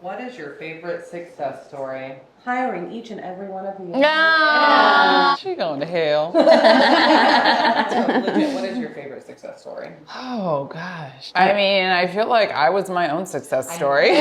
What is your favorite success story? Hiring each and every one of you. She going to hell. So legit, what is your favorite success story? Oh gosh. I mean, I feel like I was my own success story.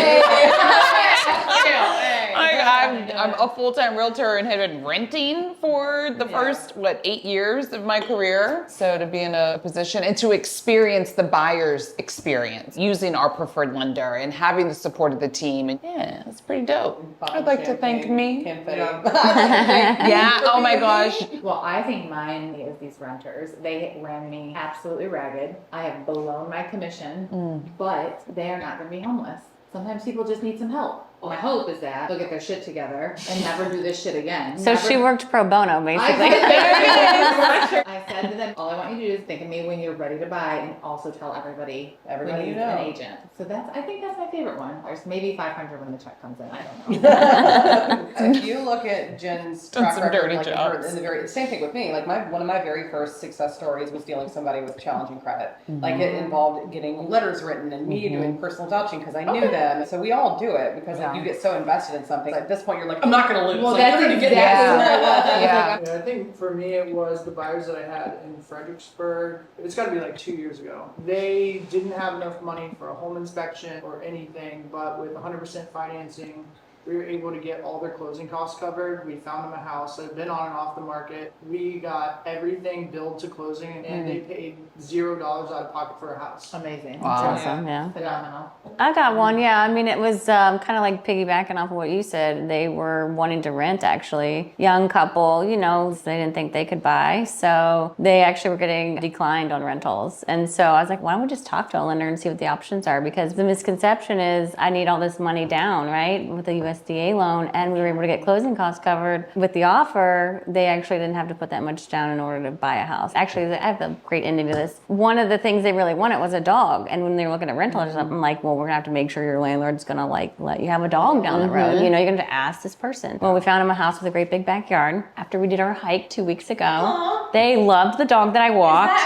I'm a full-time realtor and had been renting for the first, 8 years of my career. So to be in a position and to experience the buyer's experience using our preferred lender and having the support of the team. And yeah, it's pretty dope. I'd like to thank me. Yeah, oh my gosh. Well, I think mine is these renters. They ran me absolutely ragged. I have blown my commission, but they are not going to be homeless. Sometimes people just need some help. My hope is that they'll get their shit together and never do this shit again. So she worked pro bono, basically. I said to them, all I want you to do is think of me when you're ready to buy, and also tell everybody when you you're know. an agent. So I think that's my favorite one. There's maybe 500 when the check comes in. I don't know. If you look at Jen's Done track some record, dirty like jobs. in the same thing with me. Like one of my very first success stories was dealing with somebody with challenging credit. Like it involved getting letters written and me doing personal vouching because I knew them. So we all do it because like, you get so invested in something. At this point, you're like, I'm not going to lose. Well, like, that's we're gonna exactly get what I was. Yeah. Yeah, I think for me it was the buyers that I had in Fredericksburg. It's got to be like 2 years ago. They didn't have enough money for a home inspection or anything, but with 100% financing, we were able to get all their closing costs covered. We found them a house that had been on and off the market. We got everything billed to closing, and they paid $0 out of pocket for a house. Amazing. Wow. Awesome, yeah. Phenomenal. I got one, yeah. I mean, it was kind of like piggybacking off of what you said. They were wanting to rent, actually. Young couple, they didn't think they could buy. So they actually were getting declined on rentals. And so I was like, why don't we just talk to a lender and see what the options are? Because the misconception is I need all this money down, right, with the USDA loan. And we were able to get closing costs covered. With the offer, they actually didn't have to put that much down in order to buy a house. Actually, I have a great ending to this. One of the things they really wanted was a dog. And when they were looking at rentals, I'm like, well, we're gonna have to make sure your landlord's gonna let you have a dog down the road. You're gonna have to ask this person. Well, we found him a house with a great big backyard. After we did our hike 2 weeks ago, they loved the dog that I walked.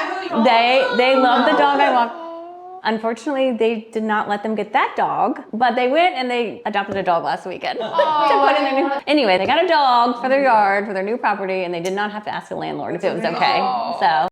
They loved the dog I walked. Unfortunately, they did not let them get that dog, but they went and they adopted a dog last weekend. Anyway, they got a dog for their yard, for their new property, and they did not have to ask the landlord if it was okay. So.